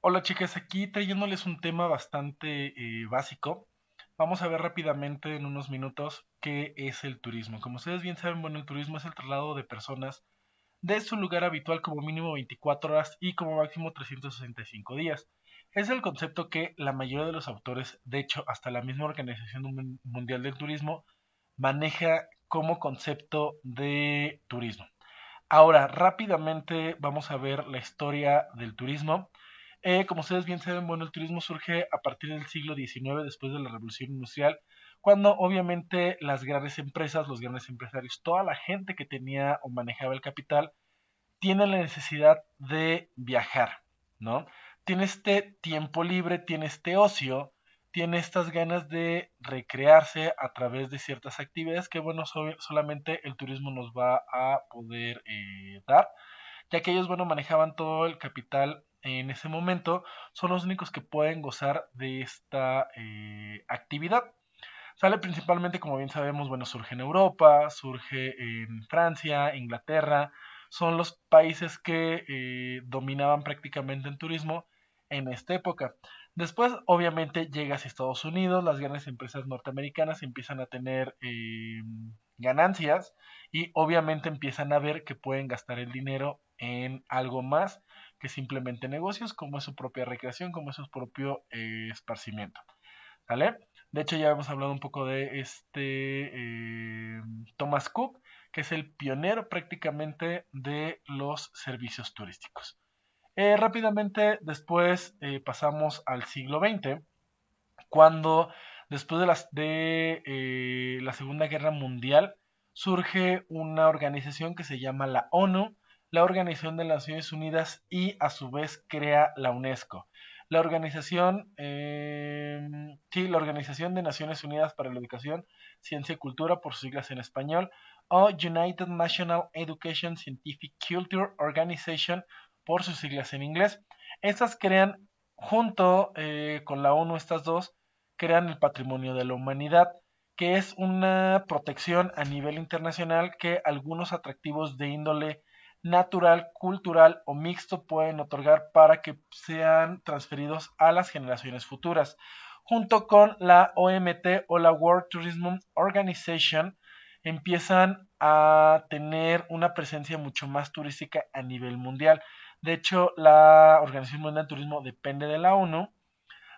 Hola chicas, aquí trayéndoles un tema bastante básico. Vamos a ver rápidamente en unos minutos qué es el turismo. Como ustedes bien saben, bueno, el turismo es el traslado de personas de su lugar habitual como mínimo 24 horas y como máximo 365 días. Es el concepto que la mayoría de los autores, de hecho hasta la misma Organización Mundial del Turismo, maneja como concepto de turismo. Ahora, rápidamente vamos a ver la historia del turismo. Como ustedes bien saben, bueno, el turismo surge a partir del siglo XIX, después de la Revolución Industrial, cuando obviamente las grandes empresas, los grandes empresarios, toda la gente que tenía o manejaba el capital, tiene la necesidad de viajar, ¿no? Tiene este tiempo libre, tiene este ocio, tiene estas ganas de recrearse a través de ciertas actividades que, bueno, solamente el turismo nos va a poder dar, ya que ellos, bueno, manejaban todo el capital en ese momento, son los únicos que pueden gozar de esta actividad. Sale principalmente, como bien sabemos, bueno, surge en Europa, surge en Francia, Inglaterra, son los países que dominaban prácticamente en turismo en esta época. Después, obviamente, llega hacia Estados Unidos, las grandes empresas norteamericanas empiezan a tener ganancias y obviamente empiezan a ver que pueden gastar el dinero en algo más que simplemente negocios, como es su propia recreación, como es su propio esparcimiento. ¿Vale? De hecho, ya hemos hablado un poco de Thomas Cook, que es el pionero prácticamente de los servicios turísticos. Rápidamente, después pasamos al siglo XX, cuando después de la Segunda Guerra Mundial surge una organización que se llama la ONU, la Organización de las Naciones Unidas, y a su vez crea la UNESCO. La Organización de Naciones Unidas para la Educación, Ciencia y Cultura, por sus siglas en español, o United National Education Scientific Culture Organization, por sus siglas en inglés. Estas crean, junto con la ONU, estas dos, crean el Patrimonio de la Humanidad, que es una protección a nivel internacional que algunos atractivos de índole natural, cultural o mixto pueden otorgar para que sean transferidos a las generaciones futuras. Junto con la OMT o la World Tourism Organization, empiezan a tener una presencia mucho más turística a nivel mundial. De hecho, la Organización Mundial de Turismo depende de la ONU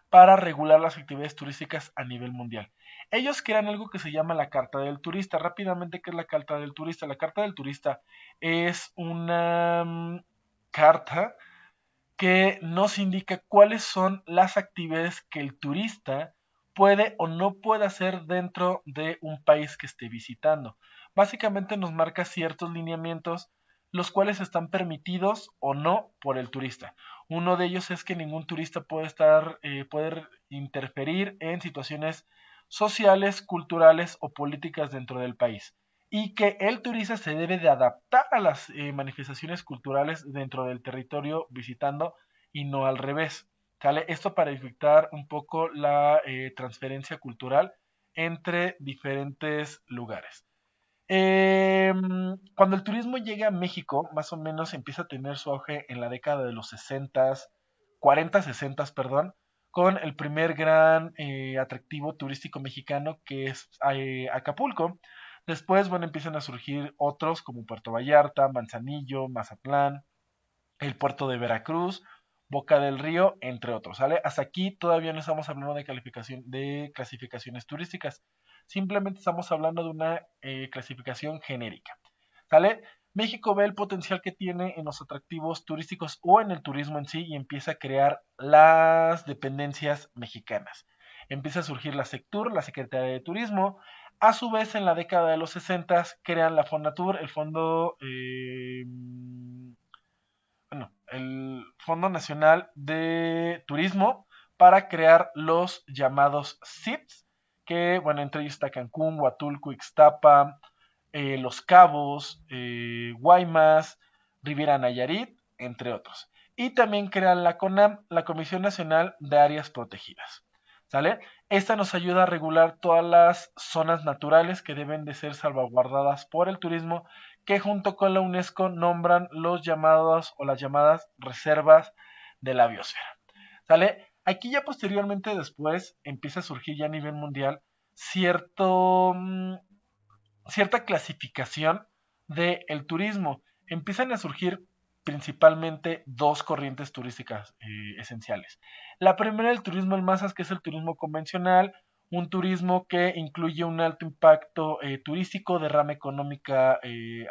para regular las actividades turísticas a nivel mundial. Ellos crean algo que se llama la Carta del Turista. Rápidamente, ¿qué es la Carta del Turista? La Carta del Turista es una carta que nos indica cuáles son las actividades que el turista puede o no puede hacer dentro de un país que esté visitando. Básicamente nos marca ciertos lineamientos los cuales están permitidos o no por el turista. Uno de ellos es que ningún turista puede interferir en situaciones sociales, culturales o políticas dentro del país, y que el turista se debe de adaptar a las manifestaciones culturales dentro del territorio visitando y no al revés. ¿Sale? Esto para evitar un poco la transferencia cultural entre diferentes lugares. Cuando el turismo llega a México, más o menos empieza a tener su auge en la década de los 60, 40, 60, perdón, con el primer gran atractivo turístico mexicano, que es Acapulco. Después, bueno, empiezan a surgir otros como Puerto Vallarta, Manzanillo, Mazatlán, el puerto de Veracruz, Boca del Río, entre otros, ¿sale? Hasta aquí todavía no estamos hablando de clasificaciones turísticas, simplemente estamos hablando de una clasificación genérica, ¿sale? México ve el potencial que tiene en los atractivos turísticos o en el turismo en sí y empieza a crear las dependencias mexicanas. Empieza a surgir la SECTUR, la Secretaría de Turismo. A su vez, en la década de los 60 crean la Fonatur, el Fondo Nacional de Turismo, para crear los llamados CITS, que, bueno, entre ellos está Cancún, Huatulco, Ixtapa, Los Cabos, Guaymas, Riviera Nayarit, entre otros. Y también crean la CONAM, la Comisión Nacional de Áreas Protegidas. ¿Sale? Esta nos ayuda a regular todas las zonas naturales que deben de ser salvaguardadas por el turismo, que junto con la UNESCO nombran los llamados o las llamadas reservas de la biosfera. ¿Sale? Aquí ya posteriormente después empieza a surgir ya a nivel mundial cierto, cierta clasificación del turismo. Empiezan a surgir principalmente dos corrientes turísticas esenciales. La primera, el turismo en masas, que es el turismo convencional, un turismo que incluye un alto impacto turístico, derrama económica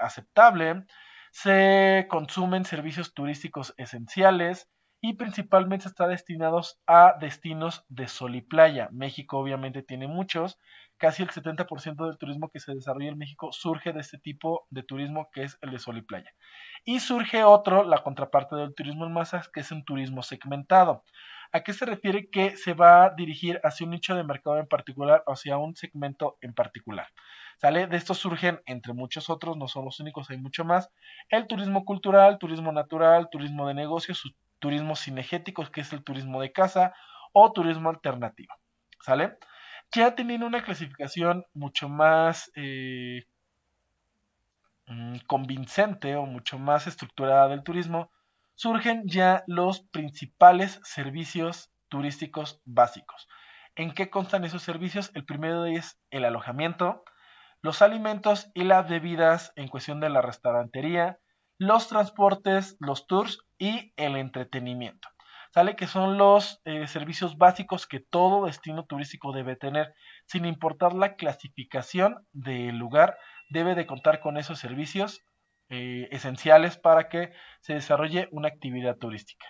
aceptable, se consumen servicios turísticos esenciales y principalmente está destinados a destinos de sol y playa. México obviamente tiene muchos, casi el 70% del turismo que se desarrolla en México surge de este tipo de turismo que es el de sol y playa. Y surge otro, la contraparte del turismo en masas, que es un turismo segmentado. ¿A qué se refiere? Que se va a dirigir hacia un nicho de mercado en particular, o hacia un segmento en particular. ¿Sale? De estos surgen, entre muchos otros, no son los únicos, hay mucho más, el turismo cultural, turismo natural, turismo de negocios, turismo cinegético, que es el turismo de casa, o turismo alternativo. ¿Sale? Ya teniendo una clasificación mucho más convincente o mucho más estructurada del turismo, surgen ya los principales servicios turísticos básicos. ¿En qué constan esos servicios? El primero de ellos es el alojamiento, los alimentos y las bebidas en cuestión de la restaurantería, los transportes, los tours y el entretenimiento. ¿Sale? Que son los servicios básicos que todo destino turístico debe tener, sin importar la clasificación del lugar, debe de contar con esos servicios esenciales para que se desarrolle una actividad turística.